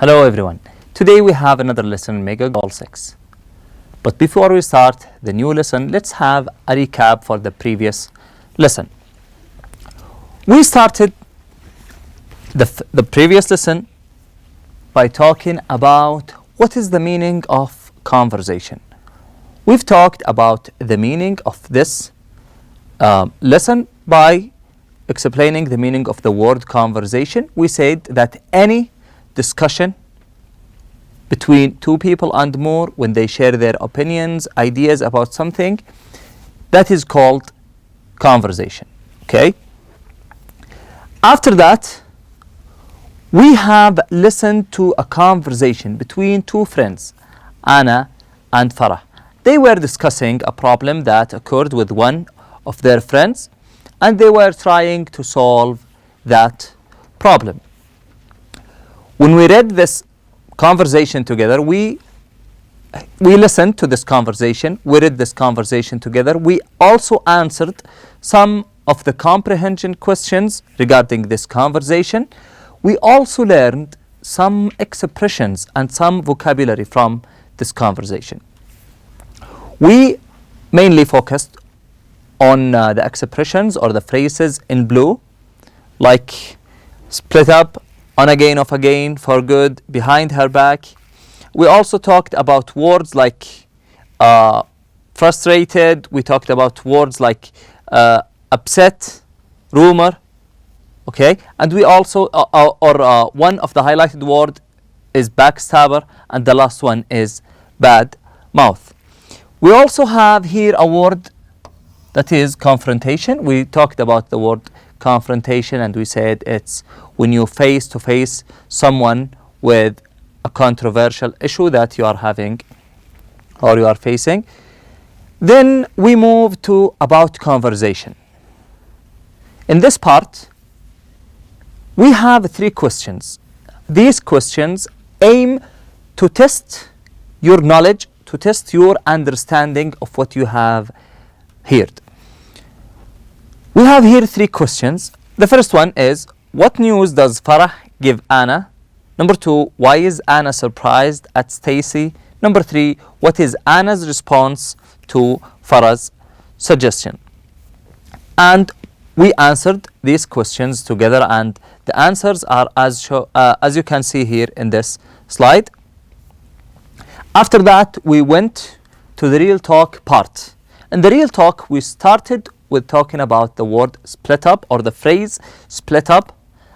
Hello everyone. Today we have another lesson, Mega Goal 6. But before we start the new lesson, let's have a recap for the previous lesson. We started the previous lesson by talking about what is the meaning of conversation. We've talked about the meaning of this lesson by explaining the meaning of the word conversation. We said that any discussion between two people and more, when they share their opinions, ideas about something, that is called conversation. Okay? After that, we have listened to a conversation between two friends, Anna and Farah. They were discussing a problem that occurred with one of their friends, and they were trying to solve that problem. When we read this conversation together, we listened to this conversation, we read this conversation together, we also answered some of the comprehension questions regarding this conversation. We also learned some expressions and some vocabulary from this conversation. We mainly focused on the expressions or the phrases in blue, like split up, on again, off again, for good, behind her back. We also talked about words like frustrated. We talked about words like upset, rumor. Okay, and we also, one of the highlighted word is backstabber, and the last one is bad mouth. We also have here a word that is confrontation. We talked about the word confrontation, and we said it's when you face to face someone with a controversial issue that you are having or you are facing. Then we move to about conversation. In this part, we have 3 questions. These questions aim to test your knowledge, to test your understanding of what you have heard. We have here 3 questions. The first one is, what news does Farah give Anna? Number 2, why is Anna surprised at Stacy? Number 3, what is Anna's response to Farah's suggestion? And we answered these questions together, and the answers are as you can see here in this slide. After that, we went to the real talk part. In the real talk, we started with talking about the word split up, or the phrase split up,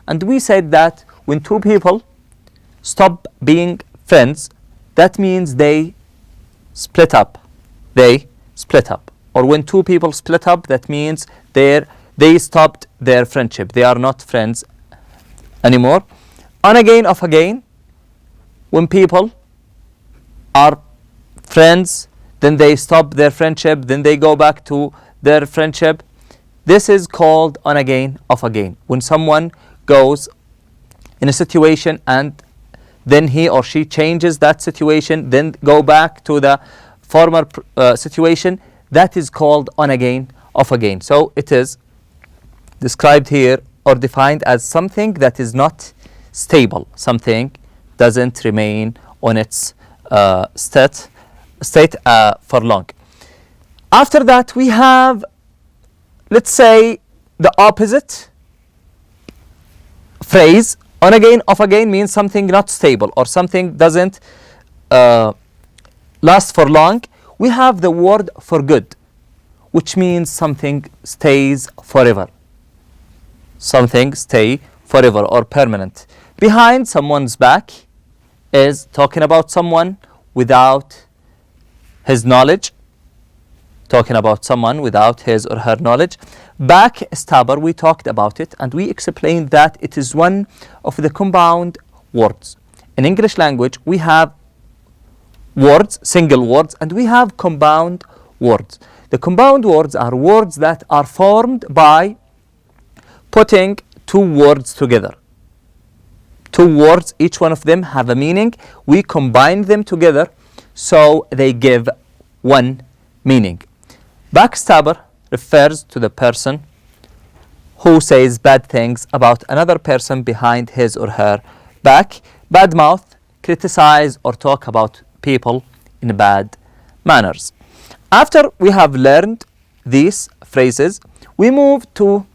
and we said that when two people stop being friends, that means they split up. They split up. Or when two people split up, that means they stopped their friendship. They are not friends anymore. On again, off again, when people are friends, then they stop their friendship, then they go back to their friendship. This is called on again, off again. When someone goes in a situation and then he or she changes that situation, then go back to the former situation, that is called on again, off again. So it is described here or defined as something that is not stable. Something doesn't remain on its state for long. After that, we have, let's say, the opposite phrase. On again, off again means something not stable or something doesn't last for long. We have the word for good, which means something stays forever. Something stay forever or permanent. Behind someone's back is talking about someone without his knowledge. Talking about someone without his or her knowledge. Backstabber, we talked about it, and we explained that it is one of the compound words. In English language, we have words, single words, and we have compound words. The compound words are words that are formed by putting 2 words together. 2 words, each one of them have a meaning. We combine them together so they give one meaning. Backstabber refers to the person who says bad things about another person behind his or her back. Bad mouth criticize or talk about people in bad manners. After we have learned these phrases, we move to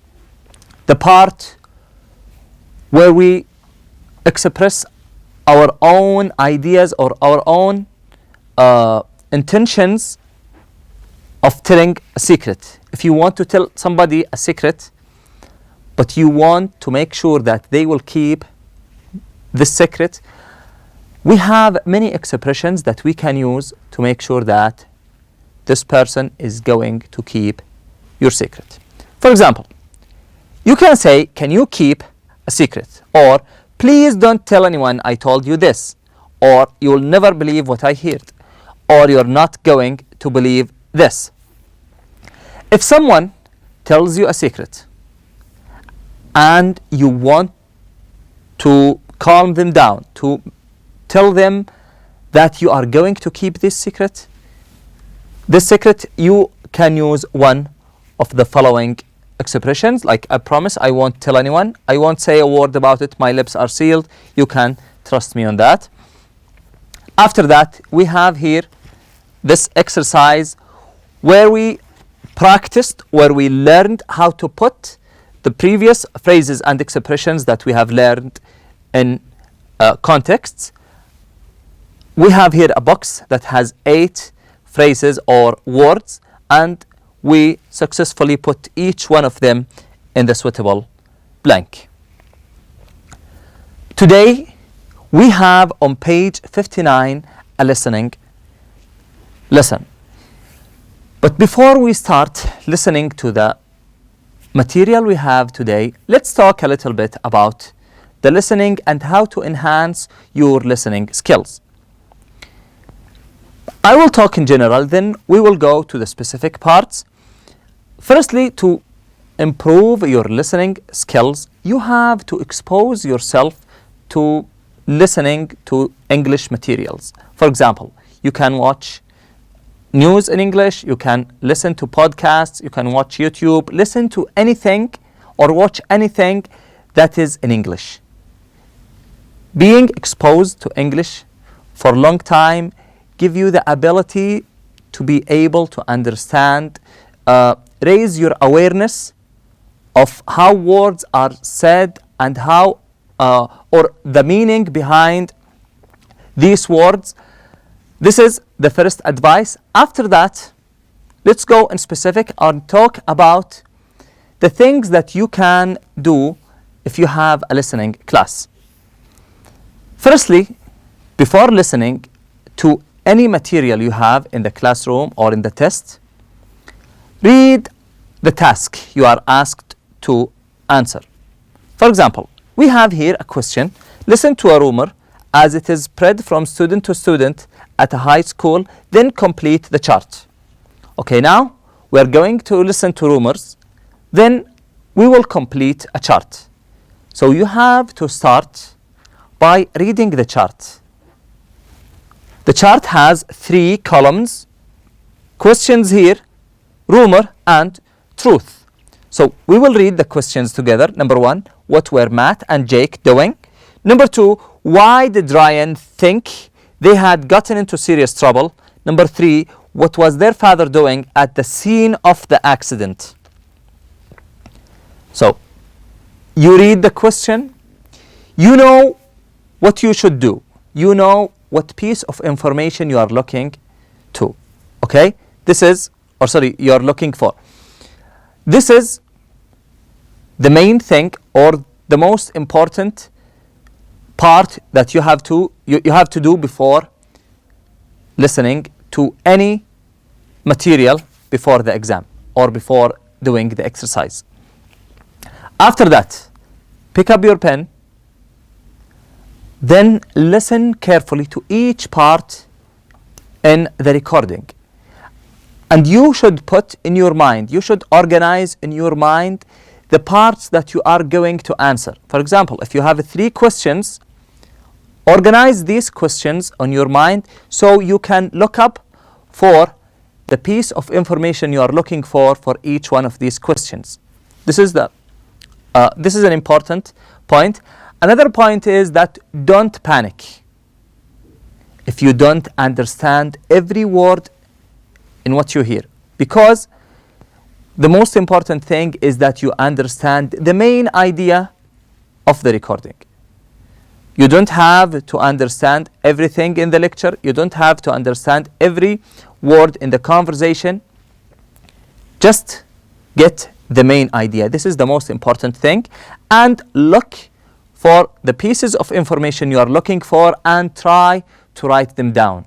the part where we express our own ideas or our own intentions of telling a secret. If you want to tell somebody a secret, but you want to make sure that they will keep this secret, we have many expressions that we can use to make sure that this person is going to keep your secret. For example, you can say, can you keep a secret? Or, please don't tell anyone I told you this. Or, you'll never believe what I heard. Or, you're not going to believe this. If someone tells you a secret and you want to calm them down, to tell them that you are going to keep this secret, you can use one of the following expressions, like I promise I won't tell anyone, I won't say a word about it, my lips are sealed, you can trust me on that. After that, we have here this exercise where we practiced, where we learned how to put the previous phrases and expressions that we have learned in contexts. We have here a box that has 8 phrases or words, and we successfully put each one of them in the suitable blank. Today, we have on page 59 a listening lesson. But before we start listening to the material we have today, let's talk a little bit about the listening and how to enhance your listening skills. I will talk in general, then we will go to the specific parts. Firstly, to improve your listening skills, you have to expose yourself to listening to English materials. For example, you can watch news in English, you can listen to podcasts, you can watch YouTube, listen to anything or watch anything that is in English. Being exposed to English for a long time give you the ability to be able to understand, raise your awareness of how words are said and how or the meaning behind these words. This is the first advice. After that, let's go in specific and talk about the things that you can do if you have a listening class. Firstly, before listening to any material you have in the classroom or in the test, read the task you are asked to answer. For example, we have here a question. Listen to a rumor as it is spread from student to student at a high school, then complete the chart. Okay, now we are going to listen to rumors, then we will complete a chart. So you have to start by reading the chart. The chart has 3 columns, questions here, rumor and truth. So we will read the questions together. Number 1, what were Matt and Jake doing? Number 2, why did Ryan think they had gotten into serious trouble? Number 3, what was their father doing at the scene of the accident? So you read the question, you know what you should do, you know what piece of information you are looking to. Okay, you are looking for. This is the main thing or the most important part that you have to do before listening to any material before the exam or before doing the exercise. After that, pick up your pen, then listen carefully to each part in the recording. And you should put in your mind, you should organize in your mind the parts that you are going to answer. For example, if you have 3 questions, organize these questions on your mind so you can look up for the piece of information you are looking for each one of these questions. This is an important point. Another point is that don't panic. if you don't understand every word in what you hear. Because the most important thing is that you understand the main idea of the recording. You don't have to understand everything in the lecture. You don't have to understand every word in the conversation. Just get the main idea. This is the most important thing. And look for the pieces of information you are looking for and try to write them down.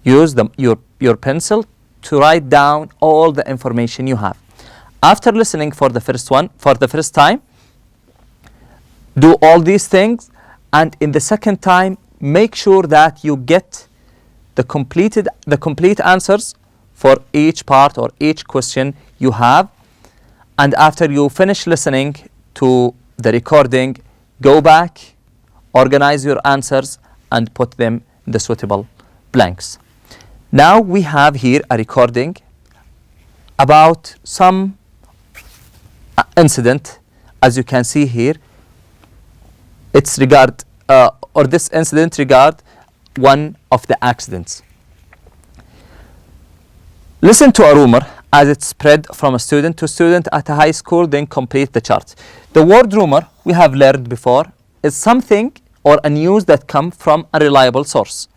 Use your pencil to write down all the information you have. After listening for the first time, do all these things, and in the second time, make sure that you get the complete answers for each part or each question you have. And after you finish listening to the recording, go back, organize your answers, and put them in the suitable blanks. Now we have here a recording about some incident. As you can see here, this incident regard one of the accidents. Listen to a rumor as it spread from a student to student at a high school, then complete the chart. The word rumor, we have learned before, is something or a news that comes from a reliable source.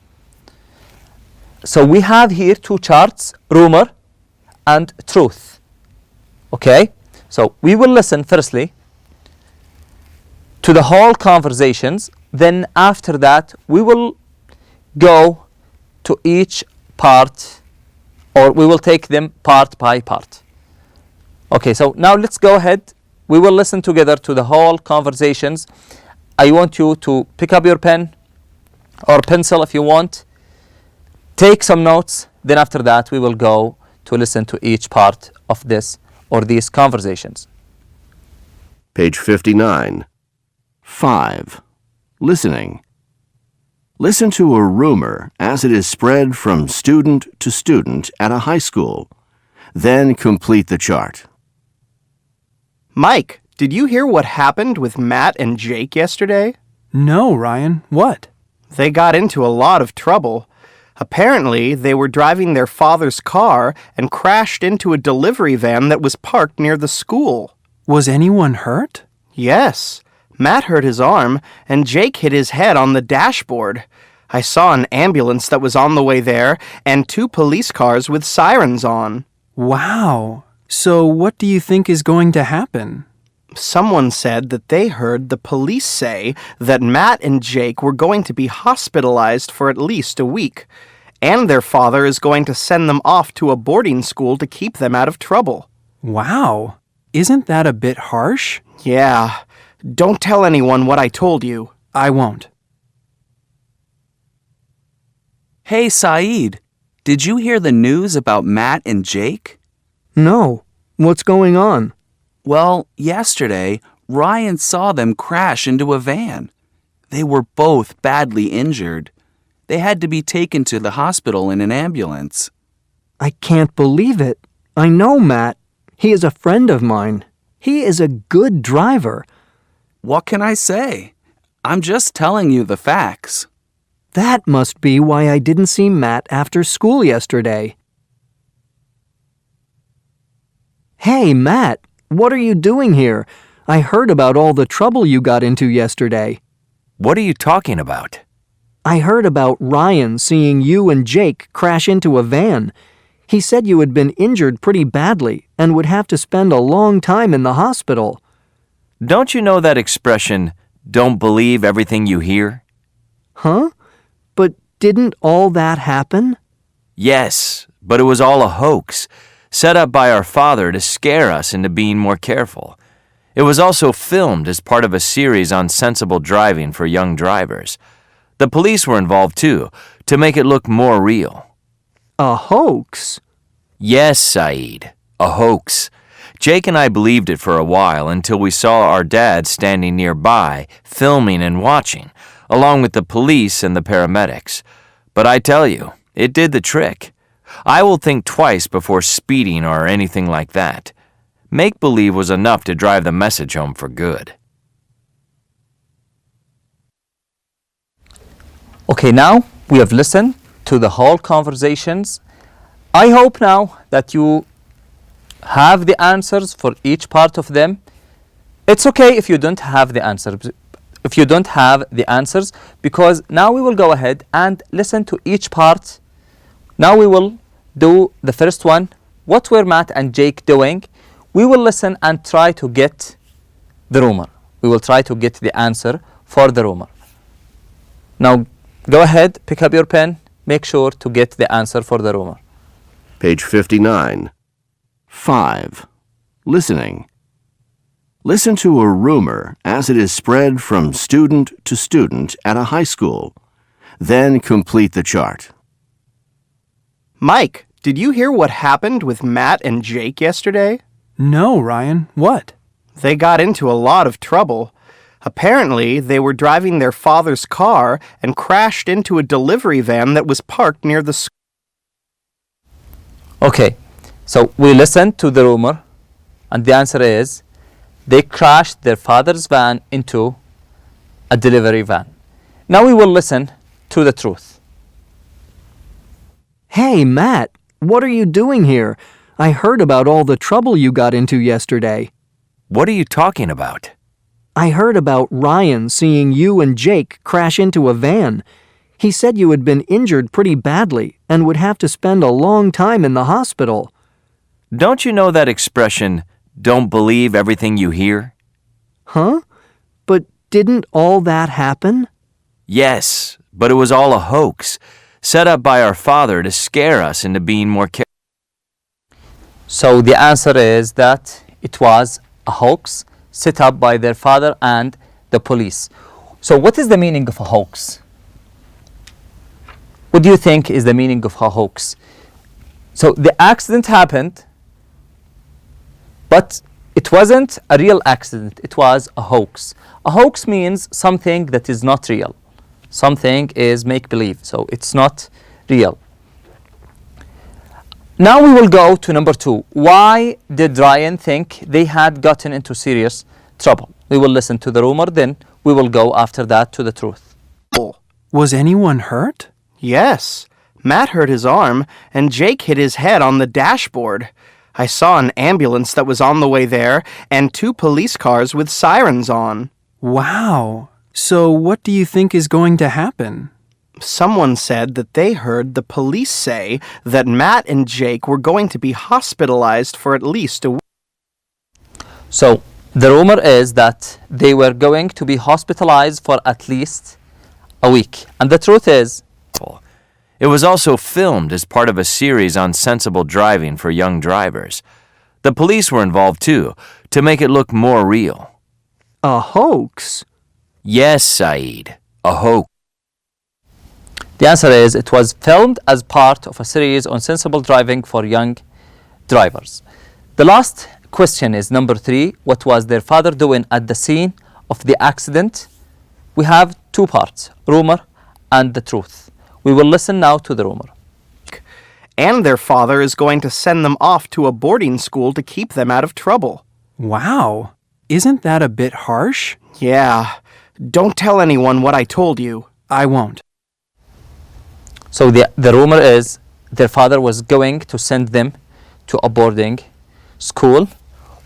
So we have here two charts, rumor and truth. Okay? So we will listen firstly to the whole conversations, then after that we will go to each part, or we will take them part by part. Okay, so now let's go ahead. We will listen together to the whole conversations. I want you to pick up your pen or pencil if you want. Take some notes. Then after that, we will go to listen to each part of this or these conversations. Page 59. 5. Listening. Listen to a rumor as it is spread from student to student at a high school. Then complete the chart. Mike, did you hear what happened with Matt and Jake yesterday? No, Ryan. What? They got into a lot of trouble. Apparently, they were driving their father's car and crashed into a delivery van that was parked near the school. Was anyone hurt? Yes. Matt hurt his arm, and Jake hit his head on the dashboard. I saw an ambulance that was on the way there, and 2 police cars with sirens on. Wow. So what do you think is going to happen? Someone said that they heard the police say that Matt and Jake were going to be hospitalized for at least a week, and their father is going to send them off to a boarding school to keep them out of trouble. Wow. Isn't that a bit harsh? Yeah. Don't tell anyone what I told you. I won't. Hey, Saeed, did you hear the news about Matt and Jake? No. What's going on? Well, yesterday, Ryan saw them crash into a van. They were both badly injured. They had to be taken to the hospital in an ambulance. I can't believe it. I know Matt. He is a friend of mine. He is a good driver. What can I say? I'm just telling you the facts. That must be why I didn't see Matt after school yesterday. Hey, Matt, what are you doing here? I heard about all the trouble you got into yesterday. What are you talking about? I heard about Ryan seeing you and Jake crash into a van. He said you had been injured pretty badly and would have to spend a long time in the hospital. Don't you know that expression, don't believe everything you hear? Huh? But didn't all that happen? Yes, but it was all a hoax, set up by our father to scare us into being more careful. It was also filmed as part of a series on sensible driving for young drivers. The police were involved too, to make it look more real. A hoax? Yes, Saeed, a hoax. Jake and I believed it for a while until we saw our dad standing nearby, filming and watching, along with the police and the paramedics. But I tell you, it did the trick. I will think twice before speeding or anything like that. Make-believe was enough to drive the message home for good. Okay, now We have listened to the whole conversations. I hope now that you have the answers for each part of them. It's okay if you don't have the answers. If you don't have the answers, because now we will go ahead and listen to each part. Now we will do the first one. What were Matt and Jake doing? We will listen and try to get the rumor. We will try to get the answer for the rumor. Now go ahead, pick up your pen, make sure to get the answer for the rumor. Page 59. 5. Listening. Listen to a rumor as it is spread from student to student at a high school. Then complete the chart. Mike, did you hear what happened with Matt and Jake yesterday? No, Ryan. What? They got into a lot of trouble. Apparently, they were driving their father's car and crashed into a delivery van that was parked near the school. Okay, so we listened to the rumor, and the answer is they crashed their father's van into a delivery van. Now we will listen to the truth. Hey, Matt, what are you doing here? I heard about all the trouble you got into yesterday. What are you talking about? I heard about Ryan seeing you and Jake crash into a van. He said you had been injured pretty badly and would have to spend a long time in the hospital. Don't you know that expression, don't believe everything you hear? Huh? But didn't all that happen? Yes, but it was all a hoax, set up by our father to scare us into being more careful. So the answer is that it was a hoax set up by their father and the police. So what is the meaning of a hoax? What do you think is the meaning of a hoax? So the accident happened, but it wasn't a real accident, it was a hoax. A hoax means something that is not real. Something is make-believe, so it's not real. Now we will go to number 2. Why did Ryan think they had gotten into serious trouble? We will listen to the rumor, then we will go after that to the truth. Was anyone hurt? Yes. Matt hurt his arm, and Jake hit his head on the dashboard. I saw an ambulance that was on the way there, and 2 police cars with sirens on. Wow. So what do you think is going to happen? Someone said that they heard the police say that Matt and Jake were going to be hospitalized for at least a week. So the rumor is that they were going to be hospitalized for at least a week. And the truth is, It was also filmed as part of a series on sensible driving for young drivers. The police were involved too, to make it look more real. A hoax? Yes, Said, a hoax. the answer is it was filmed as part of a series on sensible driving for young drivers. The last question is number 3. What was their father doing at the scene of the accident? We have 2 parts, rumor and the truth. We will listen now to the rumor. And their father is going to send them off to a boarding school to keep them out of trouble. Wow. Isn't that a bit harsh? Yeah. Don't tell anyone what I told you. I won't. So the rumor is their father was going to send them to a boarding school.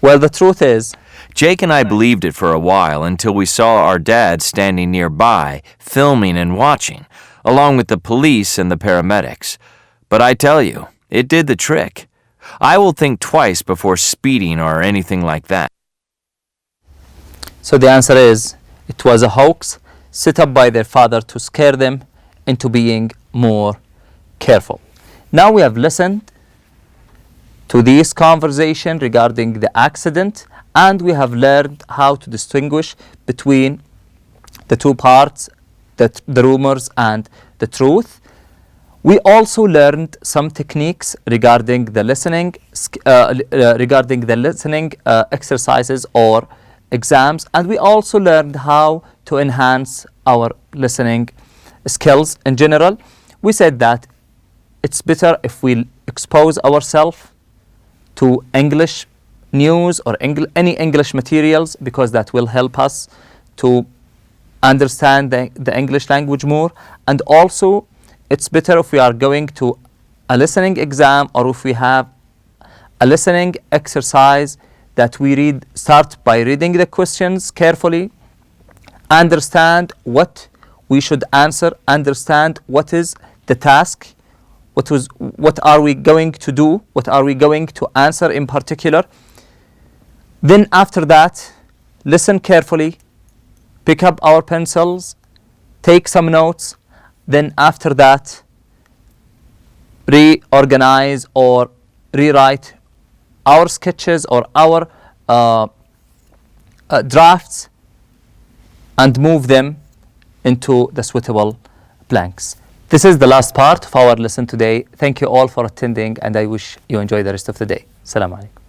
Well, the truth is, Jake and I believed it for a while until we saw our dad standing nearby, filming and watching, along with the police and the paramedics. But I tell you, it did the trick. I will think twice before speeding or anything like that. so the answer is it was a hoax set up by their father to scare them into being more careful. Now we have listened to this conversation regarding the accident, and we have learned how to distinguish between the 2 parts, the rumors and the truth. We also learned some techniques regarding the listening, exercises or exams, and we also learned how to enhance our listening skills in general. We said that it's better if we expose ourselves to English news or any English materials, because that will help us to understand the English language more. And also it's better if we are going to a listening exam or if we have a listening exercise that we start by reading the questions carefully, understand what we should answer, understand what is the task, what are we going to do, what are we going to answer in particular. Then after that, listen carefully, pick up our pencils, take some notes. Then after that, reorganize or rewrite our sketches or our drafts and move them into the suitable blanks. This is the last part of our lesson today. Thank you all for attending, and I wish you enjoy the rest of the day. Assalamu alaikum.